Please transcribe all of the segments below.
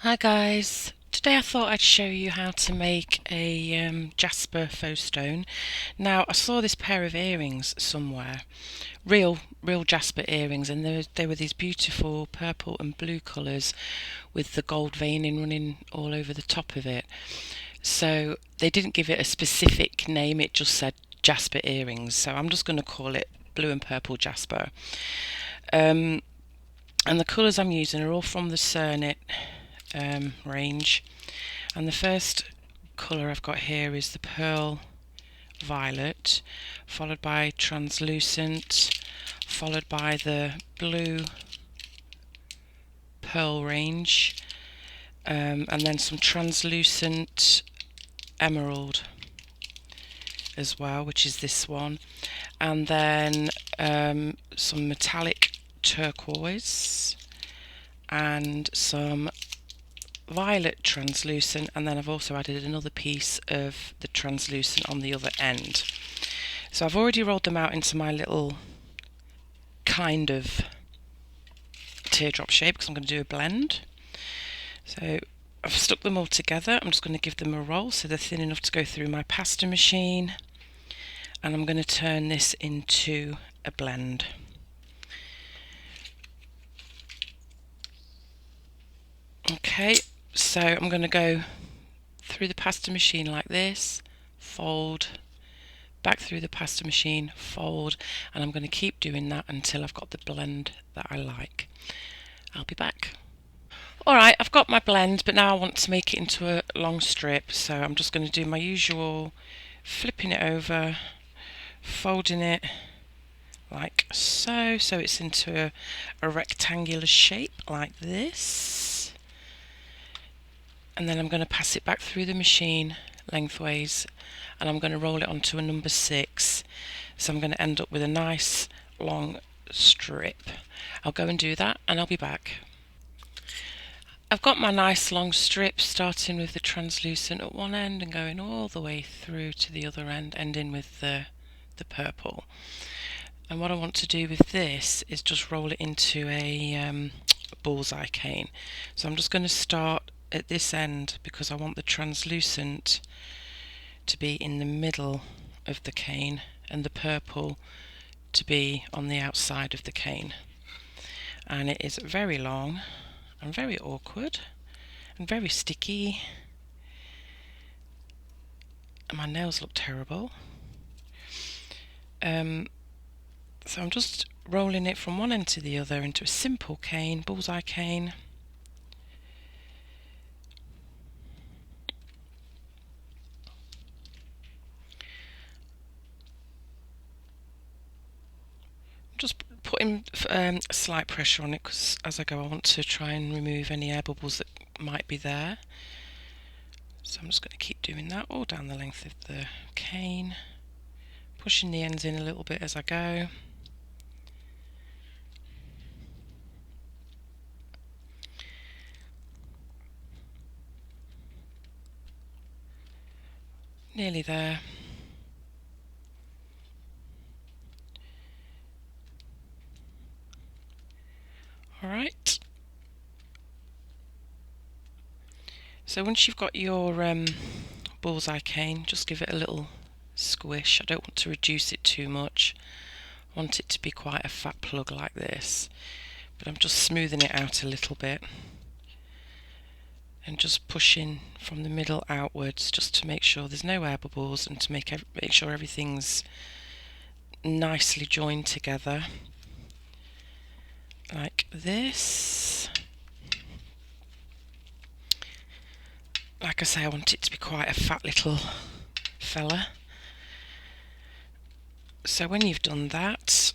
Hi guys, today I thought I'd show you how to make a Jasper faux stone. Now I saw this pair of earrings somewhere, real Jasper earrings, and they were these beautiful purple and blue colours with the gold veining running all over the top of it. So they didn't give it a specific name, it just said Jasper earrings, so I'm just going to call it blue and purple Jasper. Um, and the colours I'm using are all from the Cernit range. And the first colour I've got here is the pearl violet, followed by translucent, followed by the blue pearl range, and then some translucent emerald as well, which is this one, and then some metallic turquoise and some violet translucent, and then I've also added another piece of the translucent on the other end. So I've already rolled them out into my little kind of teardrop shape because I'm going to do a blend. So I've stuck them all together. I'm just going to give them a roll so they're thin enough to go through my pasta machine, and I'm going to turn this into a blend. Okay, so I'm going to go through the pasta machine like this, fold, back through the pasta machine, fold, and I'm going to keep doing that until I've got the blend that I like. I'll be back. Alright, I've got my blend, but now I want to make it into a long strip, so I'm just going to do my usual flipping it over, folding it like so, so it's into a rectangular shape like this, and then I'm going to pass it back through the machine lengthways, and I'm going to roll it onto a number 6, so I'm going to end up with a nice long strip. I'll go and do that and I'll be back. I've got my nice long strip, starting with the translucent at one end and going all the way through to the other end, ending with the purple. And what I want to do with this is just roll it into a bullseye cane. So I'm just going to start at this end because I want the translucent to be in the middle of the cane and the purple to be on the outside of the cane. And it is very long and very awkward and very sticky, and my nails look terrible. So I'm just rolling it from one end to the other into a simple cane, bullseye cane. Just putting slight pressure on it because as I go I want to try and remove any air bubbles that might be there. So I'm just going to keep doing that all down the length of the cane, pushing the ends in a little bit as I go. Nearly there. Alright. So once you've got your bullseye cane, just give it a little squish. I don't want to reduce it too much. I want it to be quite a fat plug like this. But I'm just smoothing it out a little bit and just pushing from the middle outwards just to make sure there's no air bubbles and to make sure everything's nicely joined together like this. Like I say, I want it to be quite a fat little fella. So when you've done that,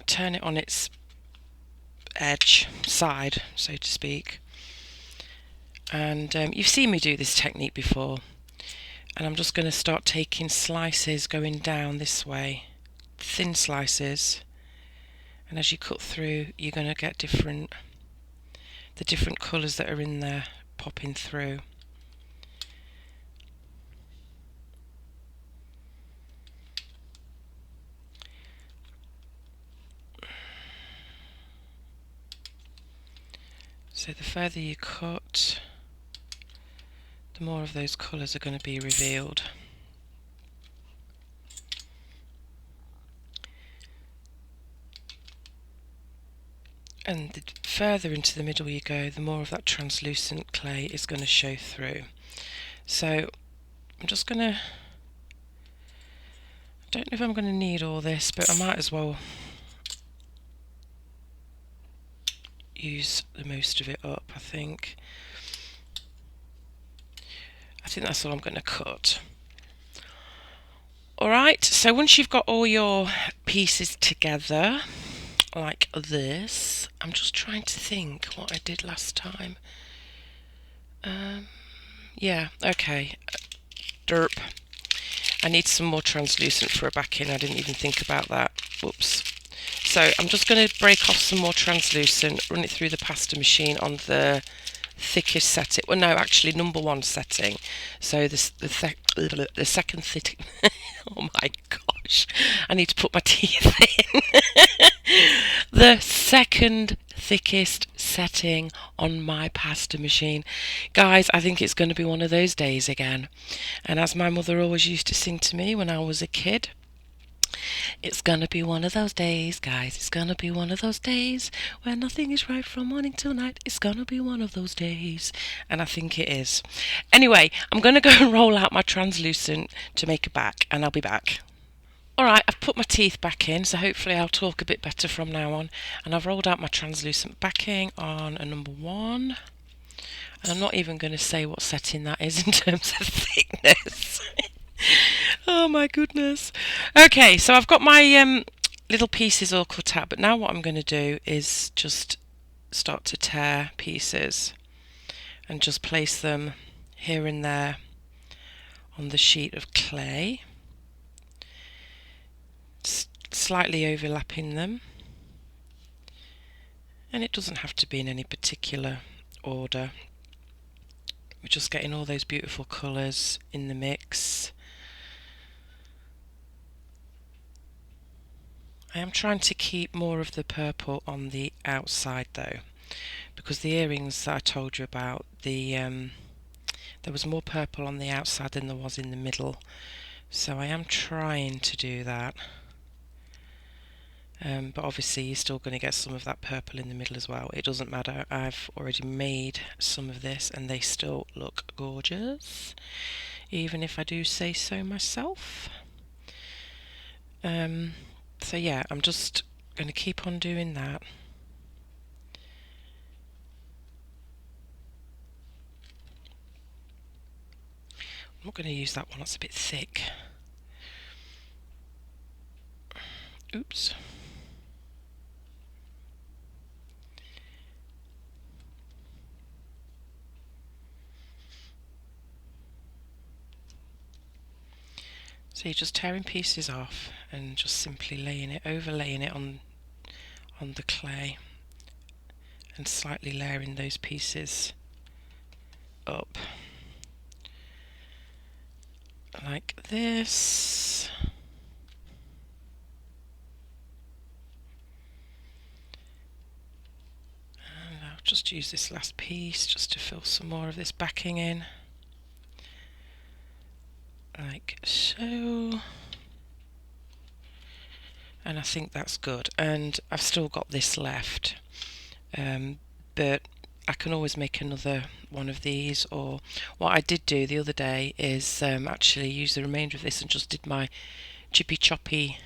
turn it on its edge, side, so to speak. And you've seen me do this technique before. And I'm just going to start taking slices going down this way, thin slices. And as you cut through, you're going to get the different colours that are in there popping through. So the further you cut, the more of those colours are going to be revealed. And the further into the middle you go, the more of that translucent clay is going to show through. So I'm just going to, I don't know if I'm going to need all this, but I might as well use the most of it up, I think. I think that's all I'm going to cut. Alright, so once you've got all your pieces together, like this, I'm just trying to think what I did last time. Yeah, okay. Derp. I need some more translucent for a backing. I didn't even think about that. Whoops. So I'm just going to break off some more translucent, run it through the pasta machine on the thickest setting. Well, no, actually number 1 setting. So the second setting. Oh my gosh, I need to put my teeth in. The second thickest setting on my pasta machine. Guys, I think it's going to be one of those days again. And as my mother always used to sing to me when I was a kid, it's gonna be one of those days, guys. It's gonna be one of those days where nothing is right from morning till night. It's gonna be one of those days. And I think it is. Anyway, I'm gonna go and roll out my translucent to make a back, and I'll be back. Alright, I've put my teeth back in, so hopefully I'll talk a bit better from now on. And I've rolled out my translucent backing on a number 1. And I'm not even going to say what setting that is in terms of thickness. Oh my goodness. Okay, so I've got my little pieces all cut out, but now what I'm going to do is just start to tear pieces and just place them here and there on the sheet of clay, slightly overlapping them. And it doesn't have to be in any particular order. We're just getting all those beautiful colours in the mix. I am trying to keep more of the purple on the outside though, because the earrings that I told you about, there was more purple on the outside than there was in the middle, so I am trying to do that. But obviously you're still going to get some of that purple in the middle as well. It doesn't matter, I've already made some of this and they still look gorgeous, even if I do say so myself. So yeah, I'm just going to keep on doing that. I'm not going to use that one, that's a bit thick. Oops. So you're just tearing pieces off and just simply overlaying it on the clay and slightly layering those pieces up like this. And I'll just use this last piece just to fill some more of this backing in. Like so. And I think that's good. And I've still got this left. But I can always make another one of these, or what I did do the other day is actually use the remainder of this and just did my chippy choppy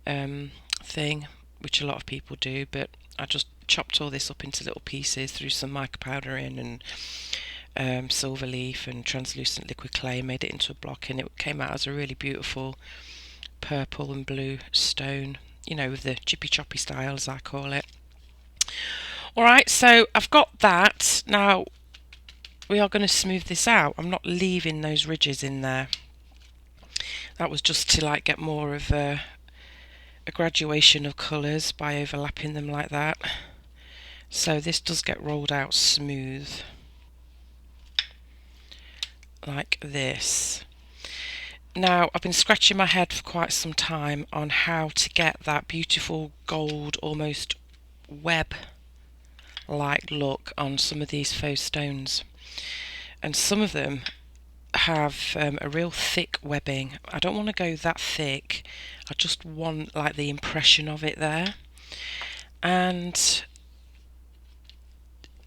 thing, which a lot of people do, but I just chopped all this up into little pieces, threw some mica powder in and silver leaf and translucent liquid clay, made it into a block, and it came out as a really beautiful purple and blue stone, you know, with the chippy choppy style as I call it. Alright, so I've got that. Now we are going to smooth this out. I'm not leaving those ridges in there. That was just to like get more of a graduation of colours by overlapping them like that. So this does get rolled out smooth like this. Now I've been scratching my head for quite some time on how to get that beautiful gold almost web like look on some of these faux stones, and some of them have a real thick webbing. I don't want to go that thick, I just want like the impression of it there. And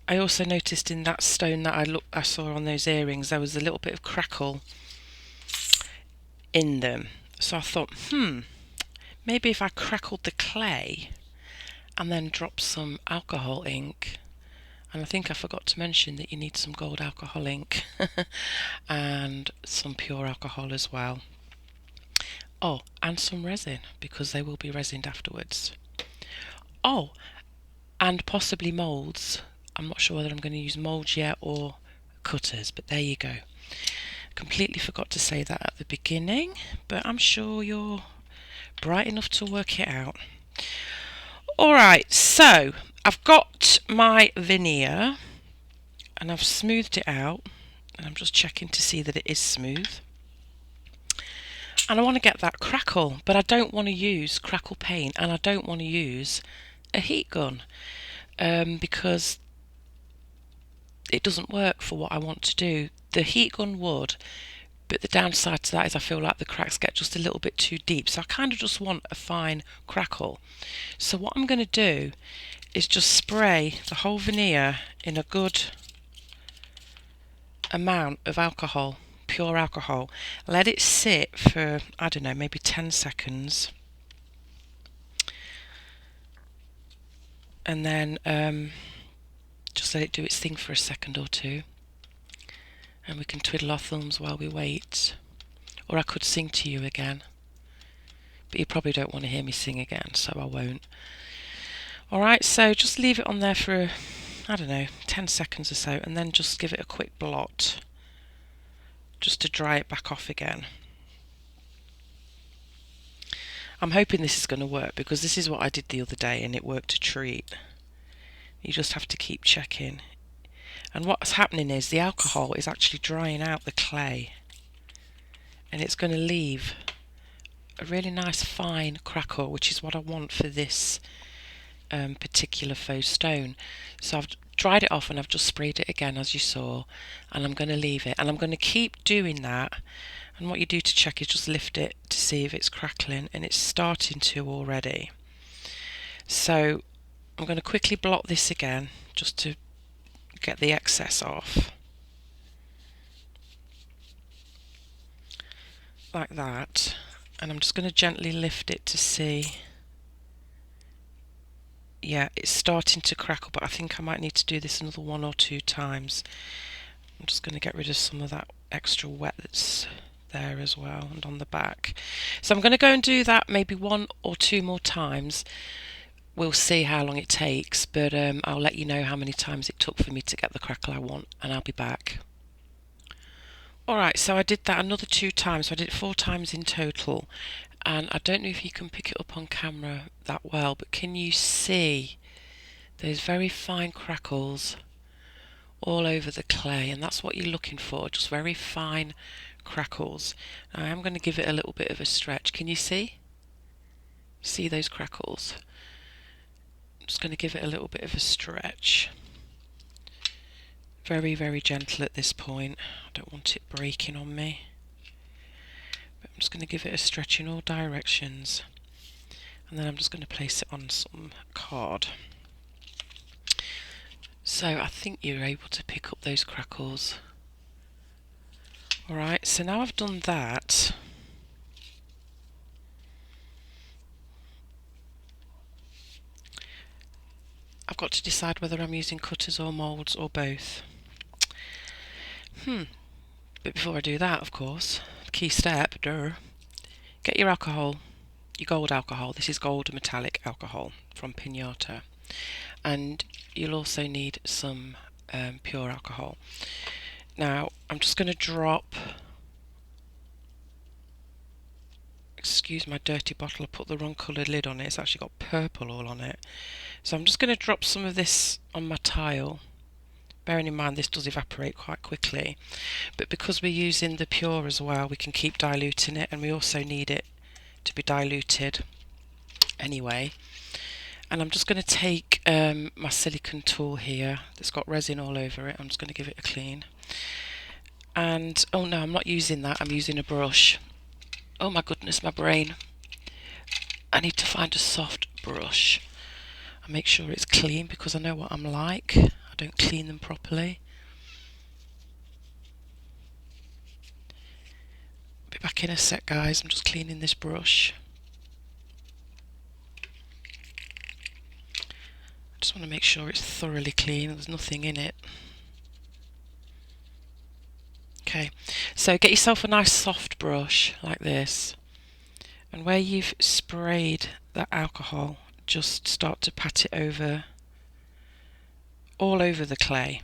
I also noticed in that stone that I saw on those earrings, there was a little bit of crackle in them. So I thought, maybe if I crackled the clay and then dropped some alcohol ink, and I think I forgot to mention that you need some gold alcohol ink and some pure alcohol as well. Oh, and some resin, because they will be resined afterwards. Oh, and possibly moulds. I'm not sure whether I'm going to use moulds yet or cutters, but there you go. Completely forgot to say that at the beginning, but I'm sure you're bright enough to work it out. Alright, so I've got my veneer and I've smoothed it out, and I'm just checking to see that it is smooth. And I want to get that crackle, but I don't want to use crackle paint, and I don't want to use a heat gun because it doesn't work for what I want to do. The heat gun would, but the downside to that is I feel like the cracks get just a little bit too deep, so I kind of just want a fine crackle. So what I'm going to do is just spray the whole veneer in a good amount of alcohol, pure alcohol. Let it sit for, I don't know, maybe 10 seconds, and then just let it do its thing for a second or two, and we can twiddle our thumbs while we wait. Or I could sing to you again, but you probably don't want to hear me sing again, so I won't. Alright, so just leave it on there for, I don't know, 10 seconds or so, and then just give it a quick blot just to dry it back off again. I'm hoping this is going to work, because this is what I did the other day and it worked a treat. You just have to keep checking. And what's happening is the alcohol is actually drying out the clay, and it's going to leave a really nice fine crackle, which is what I want for this particular faux stone. So I've dried it off and I've just sprayed it again, as you saw, and I'm going to leave it, and I'm going to keep doing that. And what you do to check is just lift it to see if it's crackling, and it's starting to already. So I'm going to quickly blot this again just to get the excess off, like that, and I'm just going to gently lift it to see. Yeah, it's starting to crackle, but I think I might need to do this another 1 or 2 times. I'm just going to get rid of some of that extra wet that's there as well, and on the back. So I'm going to go and do that maybe 1 or 2 more times. We'll see how long it takes, but I'll let you know how many times it took for me to get the crackle I want, and I'll be back. Alright, so I did that another 2 times, so I did it 4 times in total, and I don't know if you can pick it up on camera that well, but can you see those very fine crackles all over the clay? And that's what you're looking for, just very fine crackles. Now I am going to give it a little bit of a stretch. Can you see? See those crackles? I'm just going to give it a little bit of a stretch. Very, very gentle at this point. I don't want it breaking on me. But I'm just going to give it a stretch in all directions. And then I'm just going to place it on some card. So I think you're able to pick up those crackles. Alright, so now I've done that, I've got to decide whether I'm using cutters or moulds or both. But before I do that, of course, key step, get your alcohol, your gold alcohol. This is gold metallic alcohol from Pinata. And you'll also need some pure alcohol. Now, I'm just going to drop, excuse my dirty bottle, I put the wrong coloured lid on it, it's actually got purple all on it. So I'm just going to drop some of this on my tile, bearing in mind this does evaporate quite quickly, but because we're using the pure as well, we can keep diluting it, and we also need it to be diluted anyway. And I'm just going to take my silicone tool here that's got resin all over it. I'm just going to give it a clean. And oh no, I'm not using that, I'm using a brush. Oh my goodness, my brain. I need to find a soft brush and make sure it's clean, because I know what I'm like. I don't clean them properly. Be back in a sec, guys. I'm just cleaning this brush. I just want to make sure it's thoroughly clean, there's nothing in it. Okay, so get yourself a nice soft brush like this, and where you've sprayed that alcohol, just start to pat it over, all over the clay,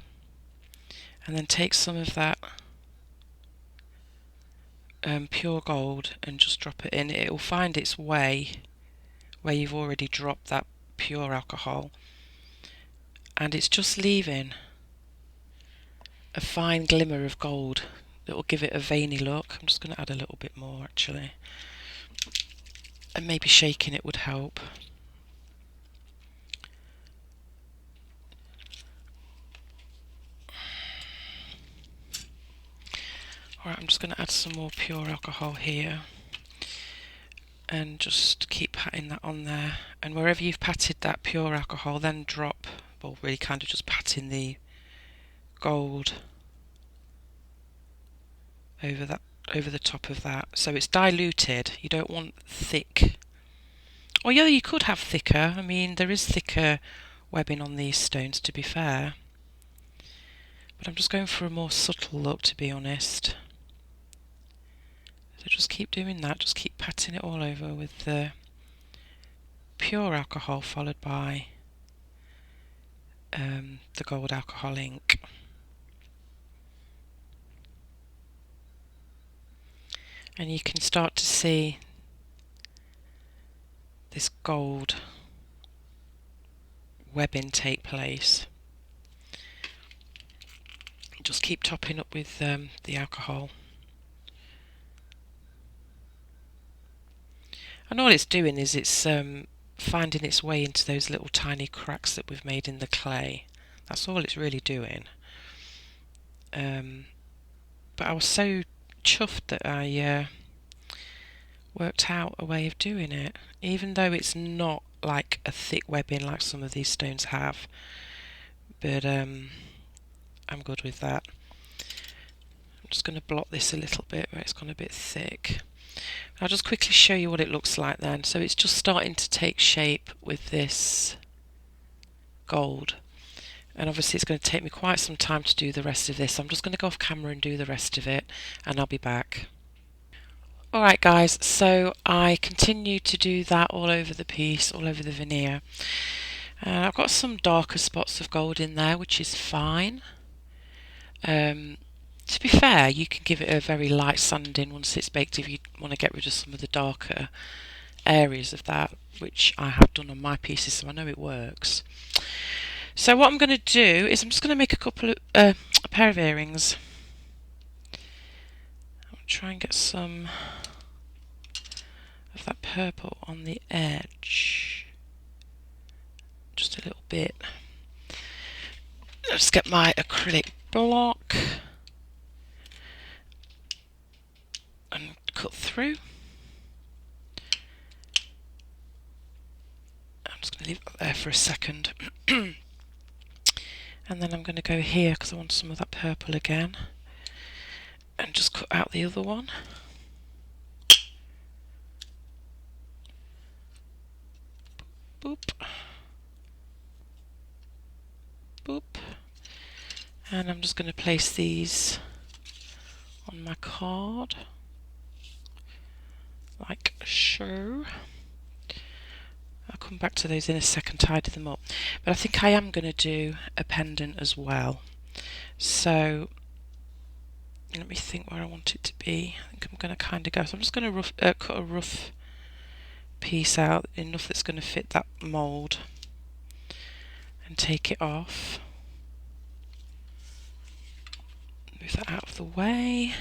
and then take some of that pure gold and just drop it in. It will find its way where you've already dropped that pure alcohol, and it's just leaving a fine glimmer of gold that will give it a veiny look. I'm just going to add a little bit more actually, and maybe shaking it would help. Alright, I'm just going to add some more pure alcohol here and just keep patting that on there, and wherever you've patted that pure alcohol, then drop, well, really kind of just patting the gold over that, over the top of that, so it's diluted. You don't want thick. Oh yeah, you could have thicker. I mean, there is thicker webbing on these stones, to be fair, but I'm just going for a more subtle look, to be honest. So just keep doing that, just keep patting it all over with the pure alcohol followed by the gold alcohol ink. And you can start to see this gold webbing take place. Just keep topping up with the alcohol. And all it's doing is it's finding its way into those little tiny cracks that we've made in the clay. That's all it's really doing. But I was so chuffed that I worked out a way of doing it, even though it's not like a thick webbing like some of these stones have, but I'm good with that. I'm just going to blot this a little bit where it's gone a bit thick. I'll just quickly show you what it looks like then. So it's just starting to take shape with this gold, and obviously it's going to take me quite some time to do the rest of this. I'm just going to go off camera and do the rest of it, and I'll be back. Alright guys, so I continue to do that all over the piece, all over the veneer. I've got some darker spots of gold in there, which is fine. To be fair, you can give it a very light sanding once it's baked if you want to get rid of some of the darker areas of that, which I have done on my pieces, so I know it works. So what I'm going to do is I'm just going to make a couple of a pair of earrings. I'll try and get some of that purple on the edge, just a little bit. I'll just get my acrylic block and cut through. I'm just going to leave it there for a second. And then I'm going to go here because I want some of that purple again, and just cut out the other one. Boop. Boop. And I'm just going to place these on my card like so. I'll come back to those in a second, tidy them up. But I think I am going to do a pendant as well. So let me think where I want it to be. I think I'm going to kind of go. So I'm just going to cut a rough piece out, enough that's going to fit that mould, and take it off. Move that out of the way.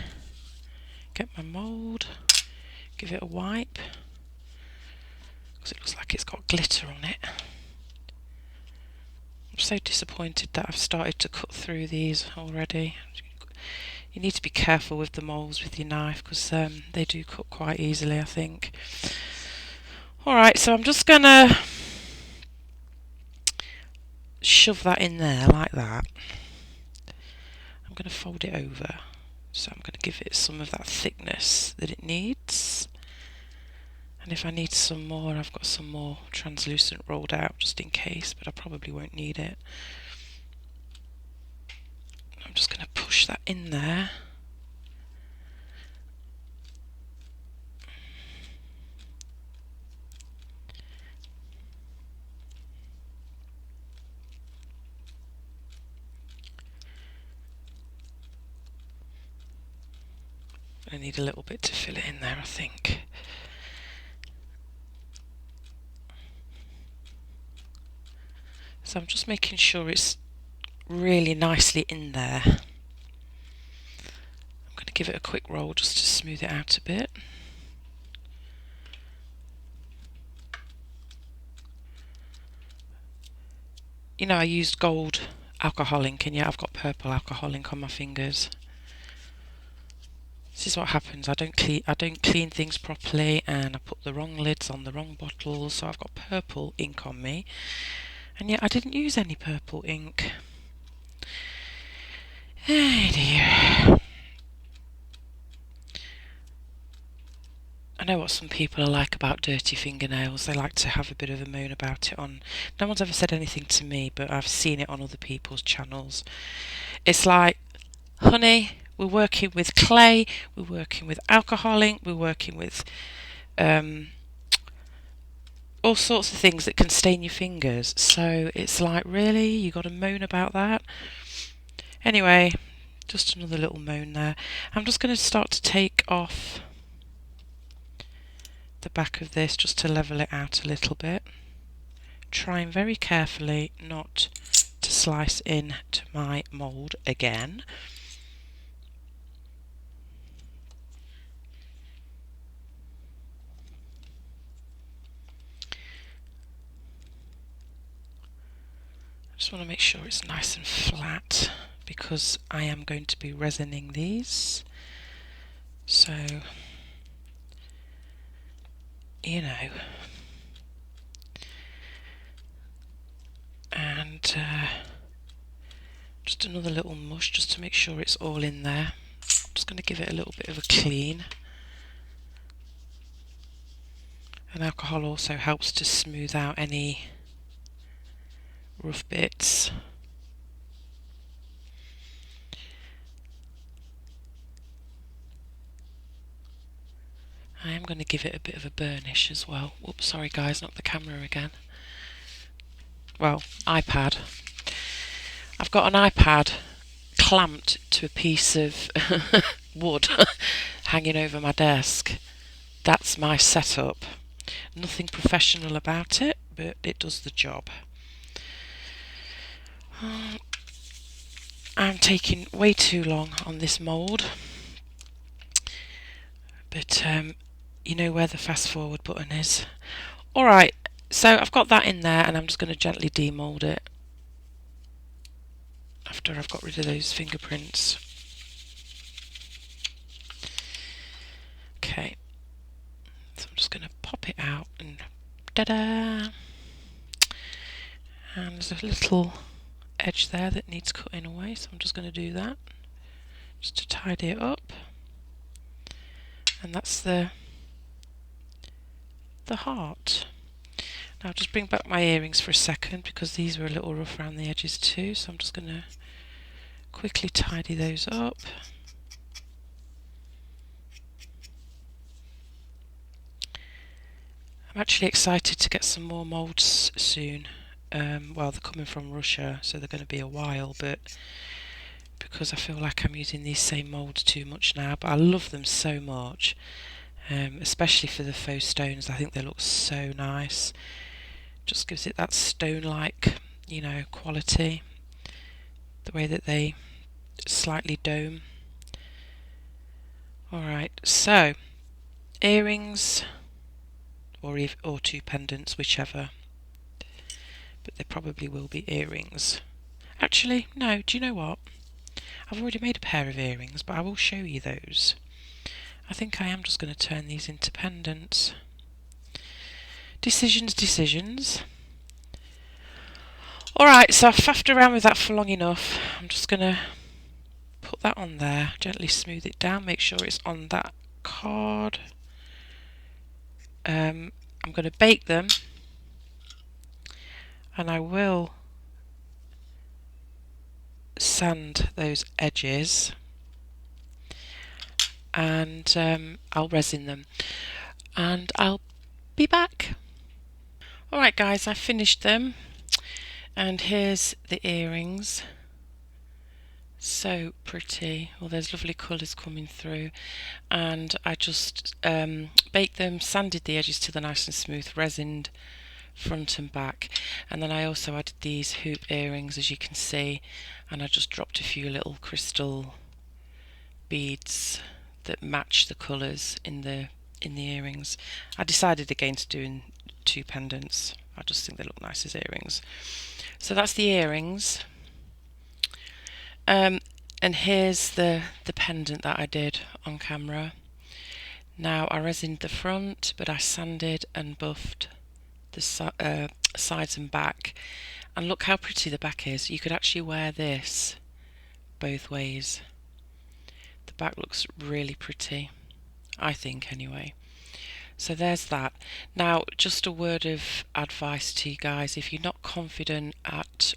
Get my mould. Give it a wipe, because it looks like it's got glitter on it. so disappointed that I've started to cut through these already. You need to be careful with the moulds with your knife because they do cut quite easily, I think. Alright, so I'm just going to shove that in there like that. I'm going to fold it over, so I'm going to give it some of that thickness that it needs. And if I need some more, I've got some more translucent rolled out just in case, but I probably won't need it. I'm just going to push that in there. I need a little bit to fill it in there, I think. So I'm just making sure it's really nicely in there. I'm going to give it a quick roll just to smooth it out a bit. You know, I used gold alcohol ink, and yet I've got purple alcohol ink on my fingers. This is what happens. I don't clean things properly, and I put the wrong lids on the wrong bottles, so I've got purple ink on me, and yet I didn't use any purple ink. Oh dear. I know what some people are like about dirty fingernails. They like to have a bit of a moan about it on... No one's ever said anything to me, but I've seen it on other people's channels. It's like, honey, we're working with clay, we're working with alcohol ink, we're working with all sorts of things that can stain your fingers. So it's like, really? You got to moan about that? Anyway, just another little moan there. I'm just going to start to take off the back of this just to level it out a little bit, trying very carefully not to slice in to my mould again. I just want to make sure it's nice and flat because I am going to be resining these, so you know. And just another little mush just to make sure it's all in there. I'm just going to give it a little bit of a clean. And alcohol also helps to smooth out any rough bits. I am going to give it a bit of a burnish as well. Whoops, sorry guys, not the camera again. Well, iPad. I've got an iPad clamped to a piece of wood hanging over my desk. That's my setup. Nothing professional about it, but it does the job. I'm taking way too long on this mould, but you know where the fast forward button is. Alright, so I've got that in there, and I'm just going to gently demould it after I've got rid of those fingerprints. Okay, so I'm just going to pop it out and da-da! And there's a little edge there that needs cutting away, so I'm just going to do that just to tidy it up. And that's the heart. Now I'll just bring back my earrings for a second because these were a little rough around the edges too, so I'm just going to quickly tidy those up. I'm actually excited to get some more moulds soon. Well, they're coming from Russia, so they're going to be a while, but because I feel like I'm using these same moulds too much now, but I love them so much, especially for the faux stones. I think they look so nice. Just gives it that stone-like, you know, quality, the way that they slightly dome. Alright, so earrings or two pendants, whichever. but there probably will be earrings. Actually, no, do you know what? I've already made a pair of earrings, but I will show you those. I think I am just going to turn these into pendants. Decisions. Alright, so I've faffed around with that for long enough. I'm just going to put that on there, gently smooth it down, make sure it's on that card. I'm going to bake them, and I will sand those edges, and I'll resin them, and I'll be back. Alright guys, I finished them, and here's the earrings. So pretty. Well, there's lovely colours coming through, and I just baked them, sanded the edges till they're nice and smooth, resined front and back, and then I also added these hoop earrings, as you can see, and I just dropped a few little crystal beads that match the colours in the earrings. I decided against doing two pendants. I just think they look nice as earrings. So that's the earrings. And here's the pendant that I did on camera. Now I resined the front, but I sanded and buffed the sides and back, and look how pretty the back is. You could actually wear this both ways. The back looks really pretty, I think anyway. So there's that. Now just a word of advice to you guys: if you're not confident at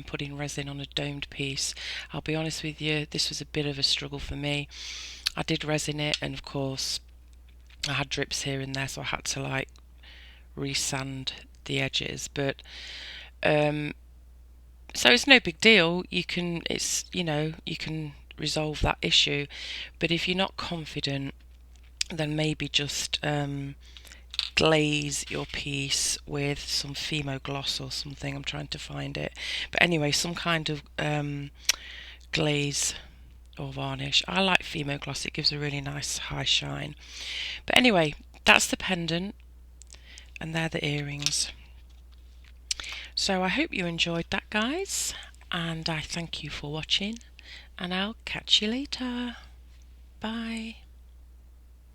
putting resin on a domed piece, I'll be honest with you, this was a bit of a struggle for me. I did resin it, and of course I had drips here and there, so I had to like resand the edges, but so it's no big deal. You can, you can resolve that issue, but if you're not confident, then maybe just glaze your piece with some Fimo gloss or something. I'm trying to find it, but anyway, some kind of glaze or varnish. I like Fimo gloss, it gives a really nice high shine. But anyway, that's the pendant, and they're the earrings. So I hope you enjoyed that, guys, and I thank you for watching, and I'll catch you later. Bye.